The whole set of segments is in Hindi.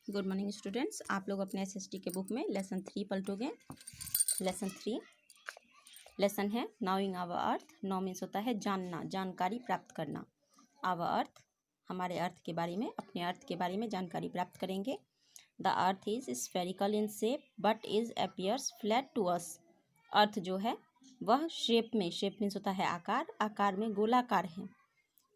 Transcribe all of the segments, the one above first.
Good morning students. आप लोग अपने एसएसटी के बुक में लेसन 3 पलटोगे। लेसन 3 लेसन है नाउइंग आवर अर्थ। नाउ मीन्स होता है जानना, जानकारी प्राप्त करना। आवर अर्थ हमारे अर्थ के बारे में, अपने अर्थ के बारे में जानकारी प्राप्त करेंगे। The earth is spherical in shape but is appears flat to us. Earth जो है वह शेप में, शेप मीन्स होता है आकार, आकार में गोलाकार है,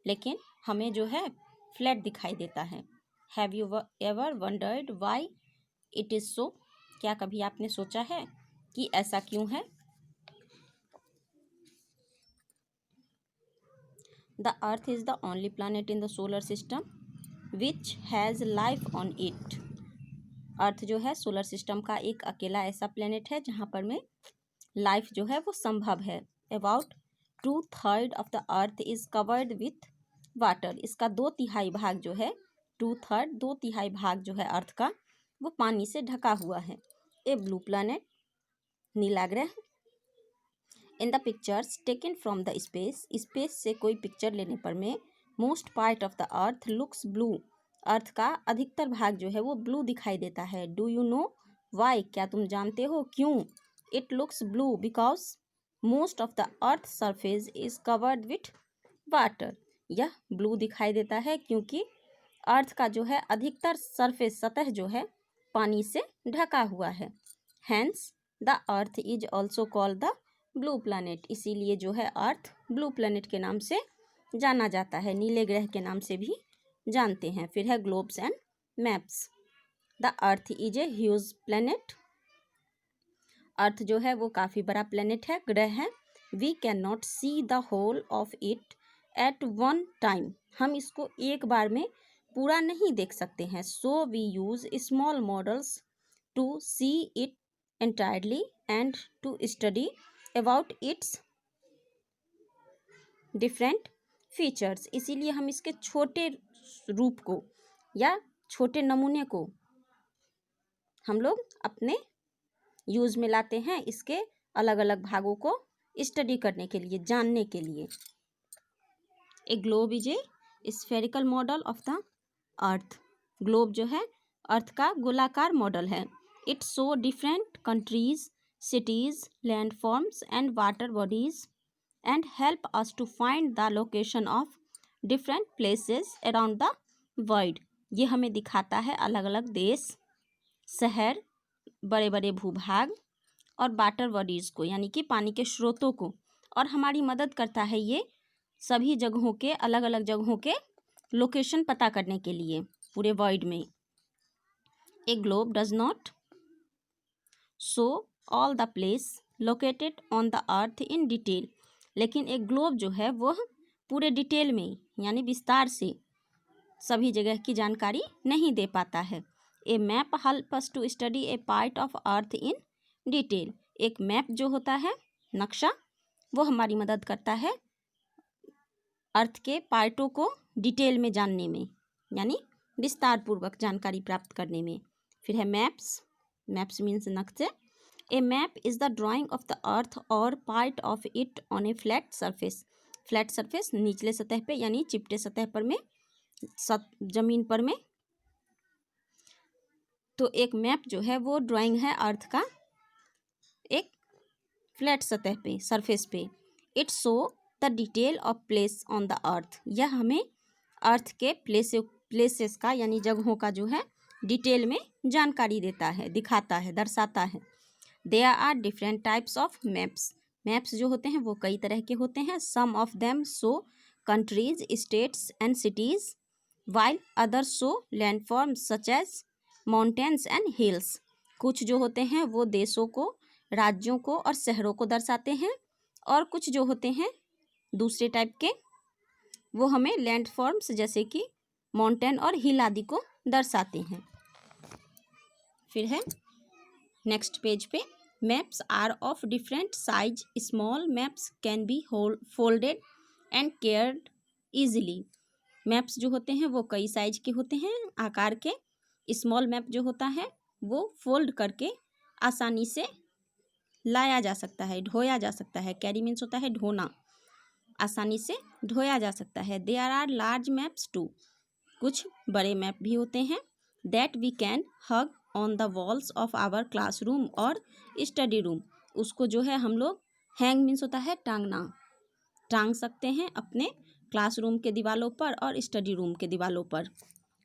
लेकिन हमें जो है फ्लैट दिखाई देता है। Have you ever wondered why it is so? क्या कभी आपने सोचा है कि ऐसा क्यों है? The earth is the only planet in the solar system which has life on it. Earth जो है सोलर सिस्टम का एक अकेला ऐसा प्लेनेट है जहाँ पर में लाइफ जो है वो संभव है। About 2/3 of the earth is covered with water. इसका 2/3 भाग जो है, 2/3 2/3 भाग जो है अर्थ का, वो पानी से ढका हुआ है। ए ब्लू प्लैनेट, नीला ग्रह। In the pictures taken from the space, space से कोई पिक्चर लेने पर में most part of the earth looks blue. Earth का अधिकतर भाग जो है वो ब्लू दिखाई देता है। Do you know why? क्या तुम जानते हो क्यों? It looks blue because most of the earth surface is covered with water. यह ब्लू दिखाई देता है क्योंकि अर्थ का जो है अधिकतर सरफेस, सतह जो है पानी से ढका हुआ है। Hence the earth is also called the blue planet. इसीलिए जो है अर्थ ब्लू प्लैनेट के नाम से जाना जाता है, नीले ग्रह के नाम से भी जानते हैं। फिर है globes and maps. The earth is a huge planet. Earth जो है वो काफ़ी बड़ा प्लैनेट है, ग्रह है। We can not see the whole of it at one time. हम इसको एक बार में पूरा नहीं देख सकते हैं। So we use small models to see it entirely and to study about its different features. इसीलिए हम इसके छोटे रूप को या छोटे नमूने को हम लोग अपने यूज़ में लाते हैं, इसके अलग अलग भागों को स्टडी करने के लिए, जानने के लिए। ए globe is a spherical model of the earth. Globe जो है अर्थ का गोलाकार मॉडल है। It show different countries, cities, landforms and water bodies and help us to find the location of different places around the world। ये हमें दिखाता है अलग अलग देश, शहर, बड़े बड़े भूभाग और वाटर बॉडीज़ को, यानी कि पानी के स्रोतों को, और हमारी मदद करता है ये सभी जगहों के, अलग अलग जगहों के लोकेशन पता करने के लिए पूरे वर्ल्ड में। ए globe does not show all the place located on the earth in detail. लेकिन एक ग्लोब जो है वह पूरे डिटेल में, यानी विस्तार से सभी जगह की जानकारी नहीं दे पाता है। A map help us to study a part of earth in detail. एक मैप जो होता है, नक्शा, वो हमारी मदद करता है अर्थ के पार्टों को डिटेल में जानने में, यानी विस्तार पूर्वक जानकारी प्राप्त करने में। फिर है मैप्स। मैप्स मीन्स नक्शे। A map is the drawing of the earth और part of it on a flat surface. Flat surface निचले सतह पे, यानी चिपटे सतह पर में, जमीन पर में। तो एक मैप जो है वो ड्राइंग है अर्थ का एक फ्लैट सतह पे, सरफेस पे। It show the detail of place on the earth. यह हमें अर्थ के प्लेसेस का, यानी जगहों का जो है डिटेल में जानकारी देता है, दिखाता है, दर्शाता है। There are different types of maps. Maps जो होते हैं वो कई तरह के होते हैं। Some of them show countries, states and cities, while others show landforms such as mountains and hills. कुछ जो होते हैं वो देशों को, राज्यों को और शहरों को दर्शाते हैं, और कुछ जो होते हैं दूसरे टाइप के, वो हमें लैंडफॉर्म्स जैसे कि माउंटेन और हिल आदि को दर्शाते हैं। फिर है नेक्स्ट पेज पे, maps are of different size. Small maps can be folded and carried easily. Maps जो होते हैं वो कई साइज के होते हैं, आकार के। स्मॉल मैप जो होता है वो फोल्ड करके आसानी से लाया जा सकता है, ढोया जा सकता है। कैरी मीन्स होता है ढोना, आसानी से ढोया जा सकता है। There are large maps too. कुछ बड़े मैप भी होते हैं। That we can hang on the walls of our classroom और स्टडी रूम। उसको जो है हम लोग, हैंग मीन्स होता है टांगना, टांग सकते हैं अपने क्लासरूम के दीवारों पर और स्टडी रूम के दीवारों पर।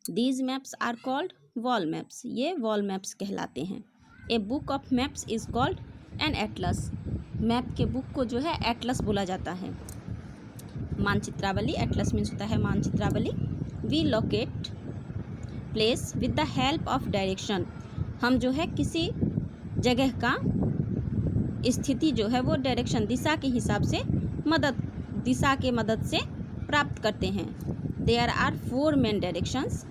These maps are called wall maps, ये वॉल मैप्स कहलाते हैं। A book of maps is called an atlas, map के बुक को जो है एटलस बोला जाता है। मानचित्रावली, एटलस मीन्स होता है मानचित्रावली। We locate place with the help of direction, हम जो है किसी जगह का स्थिति जो है वो डायरेक्शन, दिशा के हिसाब से दिशा के मदद से प्राप्त करते हैं। देयर आर 4 मेन डायरेक्शंस,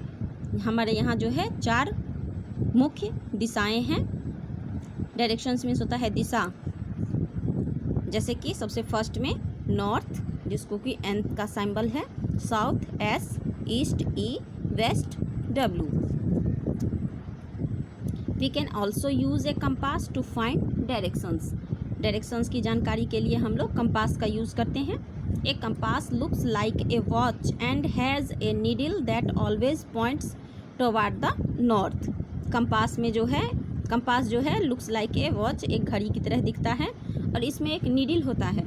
हमारे यहाँ जो है 4 मुख्य दिशाएं हैं। डायरेक्शंस मीन्स होता है दिशा, जैसे कि सबसे फर्स्ट में नॉर्थ, जिसको कि एन का सिंबल है, south S, east E, west W. We can also use a compass to find directions, directions की जानकारी के लिए हम लोग कंपास का यूज़ करते हैं। A compass looks like a watch and has a needle that always points toward the north. Compass जो है लुक्स लाइक ए वॉच, एक घड़ी की तरह दिखता है और इसमें एक नीडल होता है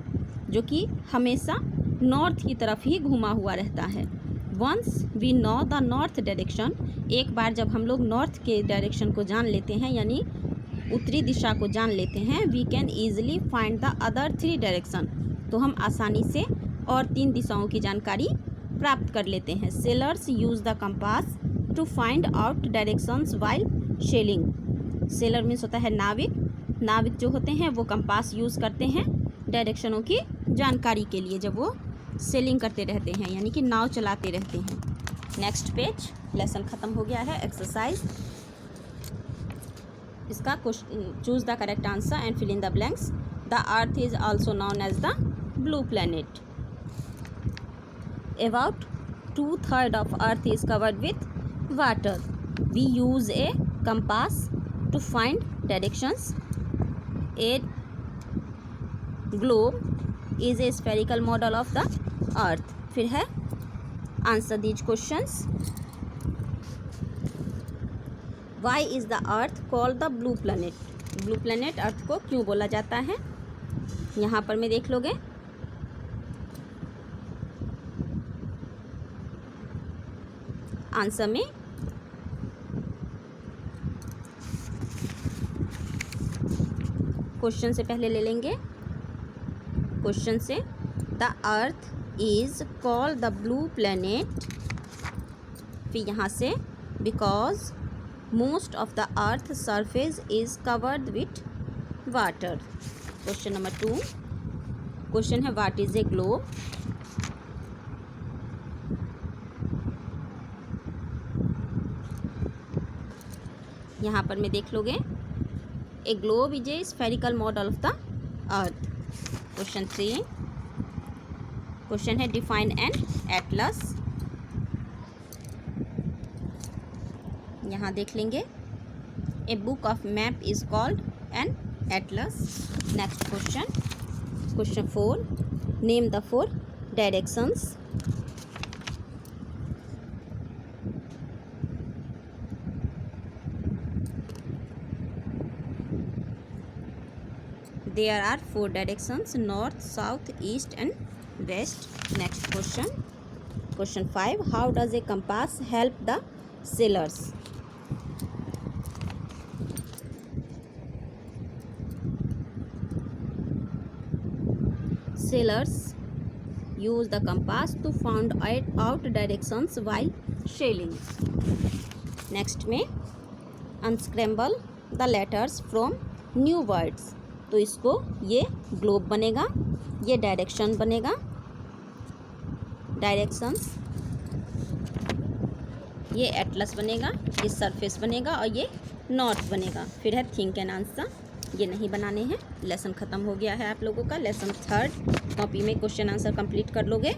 जो कि हमेशा नॉर्थ की तरफ ही घुमा हुआ रहता है। Once we know the north direction, एक बार जब हम लोग नॉर्थ के डायरेक्शन को जान लेते हैं, यानी उत्तरी दिशा को जान लेते हैं, we can easily find the other 3 direction, तो हम आसानी से और 3 दिशाओं की जानकारी प्राप्त कर लेते हैं। Sailors use the compass to find out directions while sailing, sailor means होता है नाविक, नाविक जो होते हैं वो कंपास यूज़ करते हैं डायरेक्शनों की जानकारी के लिए, जब वो सेलिंग करते रहते हैं, यानी कि नाव चलाते रहते हैं। नेक्स्ट पेज, लेसन ख़त्म हो गया है। एक्सरसाइज, इसका choose the correct answer and fill in the blanks. The earth is also known as the blue planet. About 2/3 of earth is covered with water. We use a compass to find directions. A globe is a spherical model of the earth. फिर है answer these questions. Why is the earth called the blue planet? Blue planet अर्थ को क्यों बोला जाता है, यहाँ पर मैं देख लोगे। आंसर में क्वेश्चन से पहले ले लेंगे। क्वेश्चन से, the earth is called the blue planet, फिर यहाँ से because most of the earth surface is covered with water. Question number 2, question है व्हाट इज ए ग्लोब। यहाँ पर मैं देख लोगे, ए globe is a spherical model of the earth. Question 3, question है डिफाइन एन एटलस। यहाँ देख लेंगे, ए book of map is called an Atlas. Next question, question 4, name the 4 directions. There are 4 directions, north, south, east and west. Next question, question 5, how does a compass help the sailors? Sailors use the compass to find out directions while sailing. Next में unscramble the letters from new words, तो इसको ये ग्लोब बनेगा, ये डायरेक्शन बनेगा, डायरेक्शंस, ये एटलस बनेगा, ये सरफेस बनेगा और ये नॉर्थ बनेगा। फिर है थिंक एंड आंसर, ये नहीं बनाने हैं। लेसन ख़त्म हो गया है आप लोगों का। लेसन 3 कॉपी में क्वेश्चन आंसर कंप्लीट कर लोगे।